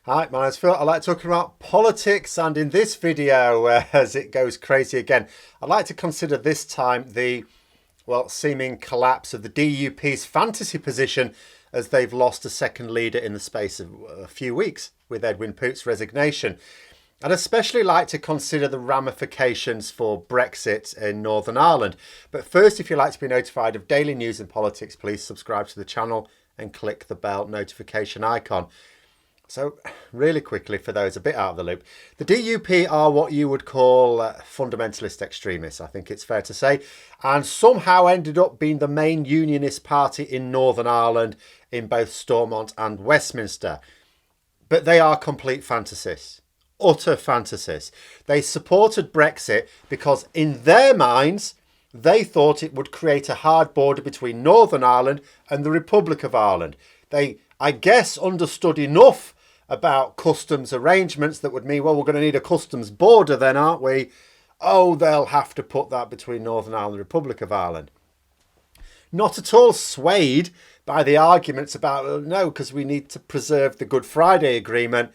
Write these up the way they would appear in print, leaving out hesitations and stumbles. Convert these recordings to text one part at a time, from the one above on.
Hi, my name's Phil. I like talking about politics, and in this video, as it goes crazy again, I'd like to consider this time the, seeming collapse of the DUP's fantasy position as they've lost a second leader in the space of a few weeks with Edwin Poots' resignation. I'd especially like to consider the ramifications for Brexit in Northern Ireland. But first, if you'd like to be notified of daily news and politics, please subscribe to the channel and click the bell notification icon. So really quickly, for those a bit out of the loop, the DUP are what you would call fundamentalist extremists, I think it's fair to say, and somehow ended up being the main unionist party in Northern Ireland in both Stormont and Westminster. But they are complete fantasies, utter fantasies. They supported Brexit because in their minds, they thought it would create a hard border between Northern Ireland and the Republic of Ireland. They, I guess, understood enough about customs arrangements that would mean, well, we're going to need a customs border then, aren't we? Oh, they'll have to put that between Northern Ireland and the Republic of Ireland. Not at all swayed by the arguments about, well, no, because we need to preserve the Good Friday Agreement,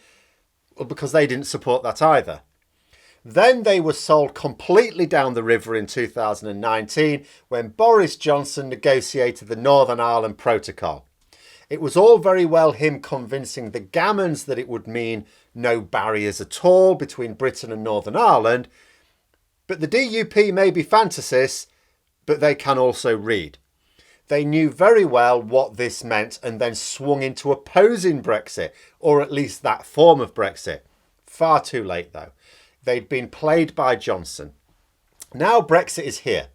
well, because they didn't support that either. Then they were sold completely down the river in 2019 when Boris Johnson negotiated the Northern Ireland Protocol. It was all very well him convincing the gammons that it would mean no barriers at all between Britain and Northern Ireland. But the DUP may be fantasists, but they can also read. They knew very well what this meant and then swung into opposing Brexit, or at least that form of Brexit. Far too late though. They'd been played by Johnson. Now Brexit is here.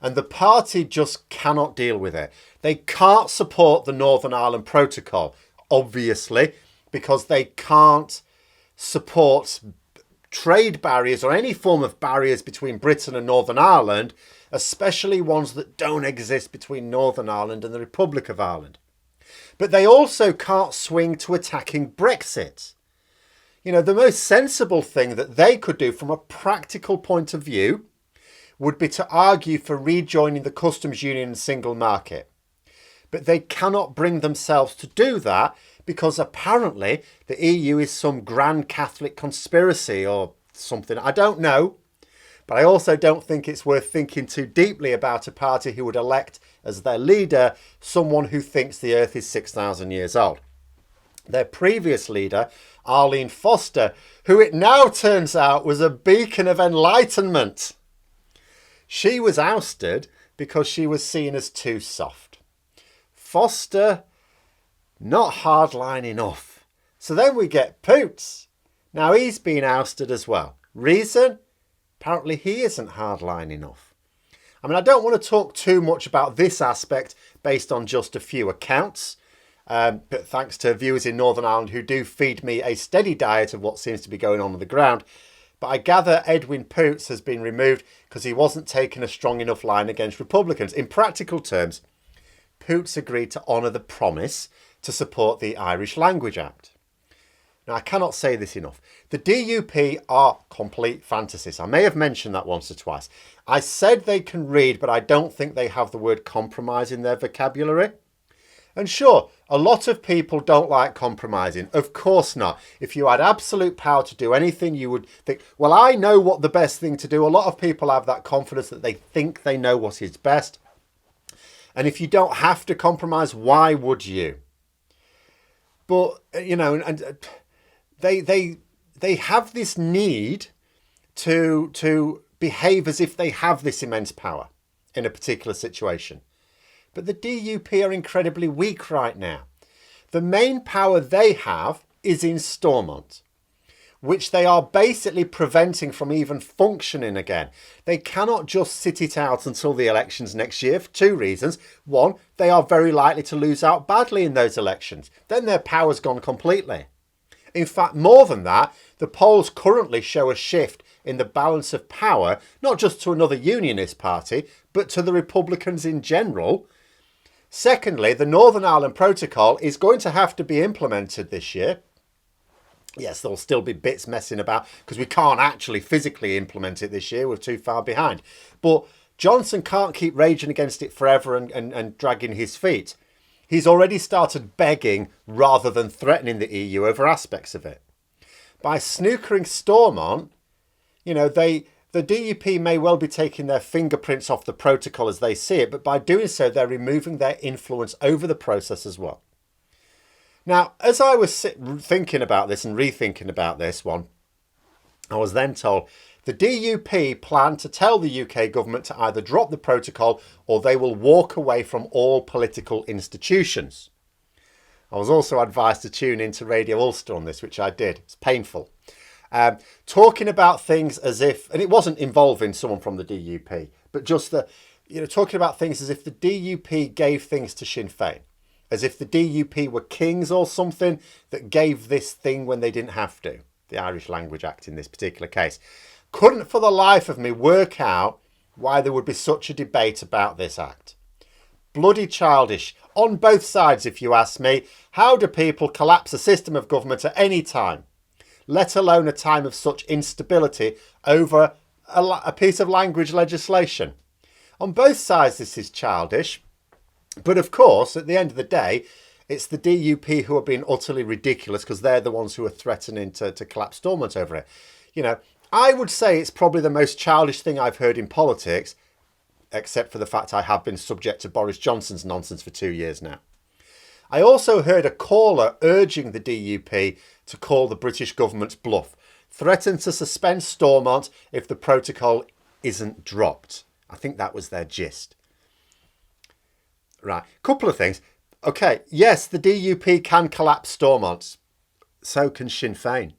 And the party just cannot deal with it. They can't support the Northern Ireland Protocol, obviously, because they can't support trade barriers or any form of barriers between Britain and Northern Ireland, especially ones that don't exist between Northern Ireland and the Republic of Ireland. But they also can't swing to attacking Brexit. You know, the most sensible thing that they could do from a practical point of view would be to argue for rejoining the customs union and single market. But they cannot bring themselves to do that because apparently the EU is some grand Catholic conspiracy or something. I don't know. But I also don't think it's worth thinking too deeply about a party who would elect as their leader someone who thinks the earth is 6,000 years old. Their previous leader, Arlene Foster, who it now turns out was a beacon of enlightenment. She was ousted because she was seen as too soft. Foster, not hardline enough. So then we get Poots. Now he's been ousted as well. Reason? Apparently he isn't hardline enough. I mean, I don't want to talk too much about this aspect based on just a few accounts. But thanks to viewers in Northern Ireland who do feed me a steady diet of what seems to be going on the ground. But I gather Edwin Poots has been removed because he wasn't taking a strong enough line against Republicans. In practical terms, Poots agreed to honour the promise to support the Irish Language Act. Now, I cannot say this enough. The DUP are complete fantasies. I may have mentioned that once or twice. I said they can read, but I don't think they have the word compromise in their vocabulary. And sure, a lot of people don't like compromising. Of course not. If you had absolute power to do anything, you would think, well, I know what the best thing to do. A lot of people have that confidence that they think they know what is best. And if you don't have to compromise, why would you? But, you know, and they have this need to behave as if they have this immense power in a particular situation. But the DUP are incredibly weak right now. The main power they have is in Stormont, which they are basically preventing from even functioning again. They cannot just sit it out until the elections next year for two reasons. One, they are very likely to lose out badly in those elections. Then their power's gone completely. In fact, more than that, the polls currently show a shift in the balance of power, not just to another unionist party, but to the Republicans in general. Secondly, the Northern Ireland Protocol is going to have to be implemented this year. Yes, there'll still be bits messing about because we can't actually physically implement it this year. We're too far behind. But Johnson can't keep raging against it forever and dragging his feet. He's already started begging rather than threatening the EU over aspects of it. By snookering Stormont, the DUP may well be taking their fingerprints off the protocol as they see it, but by doing so, they're removing their influence over the process as well. Now, as I was thinking about this and rethinking about this one, I was then told the DUP plan to tell the UK government to either drop the protocol or they will walk away from all political institutions. I was also advised to tune into Radio Ulster on this, which I did. It's painful. Talking about things as if, and it wasn't involving someone from the DUP, but just talking about things as if the DUP gave things to Sinn Féin, as if the DUP were kings or something that gave this thing when they didn't have to. The Irish Language Act in this particular case. Couldn't for the life of me work out why there would be such a debate about this act. Bloody childish. On both sides, if you ask me. How do people collapse a system of government at any time? Let alone a time of such instability over a piece of language legislation. On both sides, this is childish. But of course, at the end of the day, it's the DUP who are being utterly ridiculous because they're the ones who are threatening to collapse Stormont over it. I would say it's probably the most childish thing I've heard in politics, except for the fact I have been subject to Boris Johnson's nonsense for 2 years now. I also heard a caller urging the DUP to call the British government's bluff, threaten to suspend Stormont if the protocol isn't dropped. I think that was their gist. Right, couple of things. Okay, yes, the DUP can collapse Stormont. So can Sinn Féin.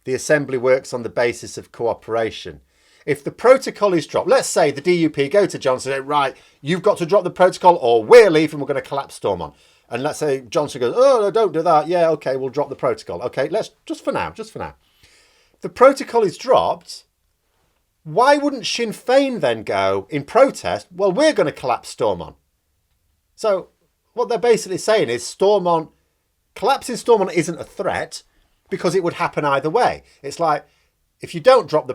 The Assembly works on the basis of cooperation. If the protocol is dropped, let's say the DUP go to Johnson and say, right, you've got to drop the protocol or we're leaving, we're going to collapse Stormont. And let's say Johnson goes, oh, no, don't do that. Yeah, okay, we'll drop the protocol. Okay, just for now. If the protocol is dropped, why wouldn't Sinn Féin then go in protest? Well, we're going to collapse Stormont. So what they're basically saying is collapsing Stormont isn't a threat because it would happen either way. It's like, if you don't drop the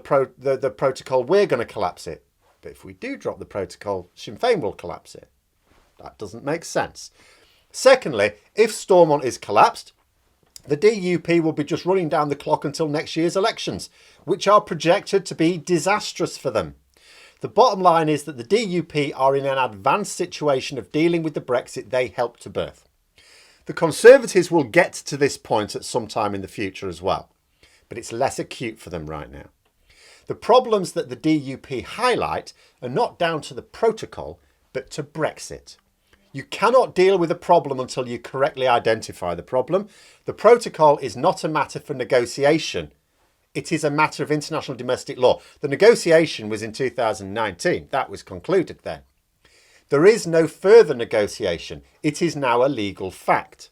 protocol, we're going to collapse it. But if we do drop the protocol, Sinn Féin will collapse it. That doesn't make sense. Secondly, if Stormont is collapsed, the DUP will be just running down the clock until next year's elections, which are projected to be disastrous for them. The bottom line is that the DUP are in an advanced situation of dealing with the Brexit they helped to birth. The Conservatives will get to this point at some time in the future as well, but it's less acute for them right now. The problems that the DUP highlight are not down to the protocol, but to Brexit. You cannot deal with a problem until you correctly identify the problem. The protocol is not a matter for negotiation. It is a matter of international domestic law. The negotiation was in 2019. That was concluded then. There is no further negotiation. It is now a legal fact.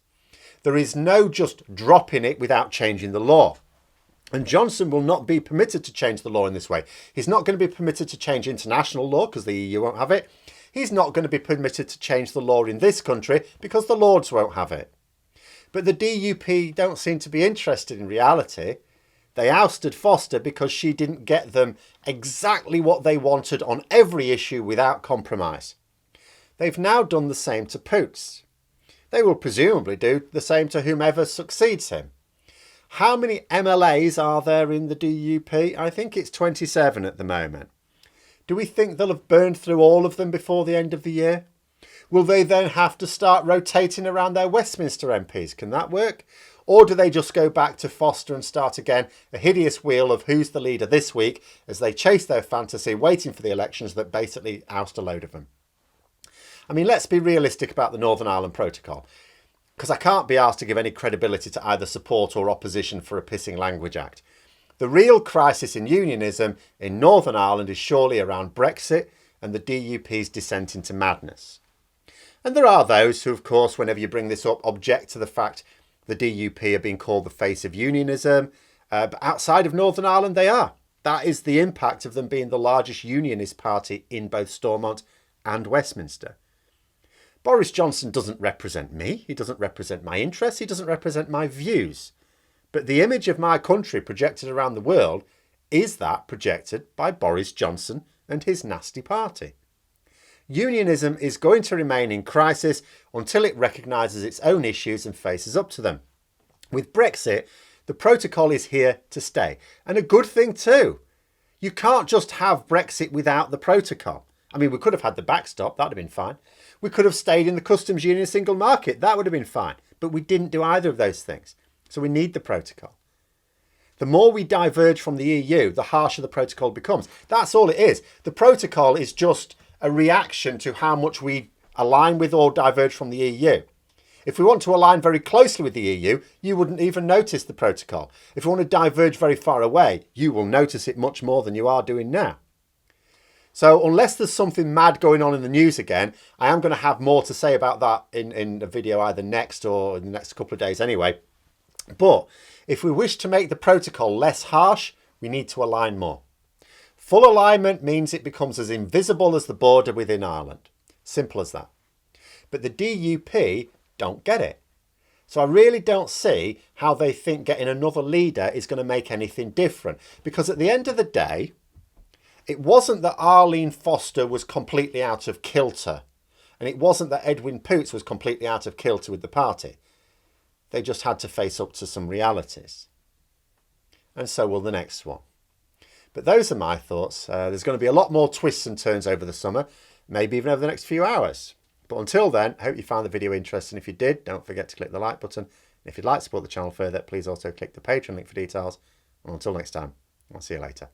There is no just dropping it without changing the law. And Johnson will not be permitted to change the law in this way. He's not going to be permitted to change international law because the EU won't have it. He's not going to be permitted to change the law in this country because the Lords won't have it. But the DUP don't seem to be interested in reality. They ousted Foster because she didn't get them exactly what they wanted on every issue without compromise. They've now done the same to Poots. They will presumably do the same to whomever succeeds him. How many MLAs are there in the DUP? I think it's 27 at the moment. Do we think they'll have burned through all of them before the end of the year? Will they then have to start rotating around their Westminster MPs? Can that work? Or do they just go back to Foster and start again a hideous wheel of who's the leader this week as they chase their fantasy, waiting for the elections that basically oust a load of them? I mean, let's be realistic about the Northern Ireland Protocol, because I can't be asked to give any credibility to either support or opposition for a pissing language act. The real crisis in unionism in Northern Ireland is surely around Brexit and the DUP's descent into madness. And there are those who, of course, whenever you bring this up, object to the fact the DUP are being called the face of unionism. But outside of Northern Ireland, they are. That is the impact of them being the largest unionist party in both Stormont and Westminster. Boris Johnson doesn't represent me. He doesn't represent my interests. He doesn't represent my views. But the image of my country projected around the world is that projected by Boris Johnson and his nasty party. Unionism is going to remain in crisis until it recognises its own issues and faces up to them. With Brexit, the protocol is here to stay, and a good thing too. You can't just have Brexit without the protocol. I mean, we could have had the backstop, that would have been fine. We could have stayed in the customs union single market, that would have been fine. But we didn't do either of those things. So we need the protocol. The more we diverge from the EU, the harsher the protocol becomes. That's all it is. The protocol is just a reaction to how much we align with or diverge from the EU. If we want to align very closely with the EU, you wouldn't even notice the protocol. If you want to diverge very far away, you will notice it much more than you are doing now. So unless there's something mad going on in the news again, I am going to have more to say about that in a video either next or in the next couple of days anyway. But if we wish to make the protocol less harsh, we need to align more. Full alignment means it becomes as invisible as the border within Ireland. Simple as that. But the DUP don't get it. So I really don't see how they think getting another leader is going to make anything different. Because at the end of the day, it wasn't that Arlene Foster was completely out of kilter. And it wasn't that Edwin Poots was completely out of kilter with the party. They just had to face up to some realities. And so will the next one. But those are my thoughts. There's going to be a lot more twists and turns over the summer, maybe even over the next few hours. But until then, I hope you found the video interesting. If you did, don't forget to click the like button. And if you'd like to support the channel further, please also click the Patreon link for details. And until next time, I'll see you later.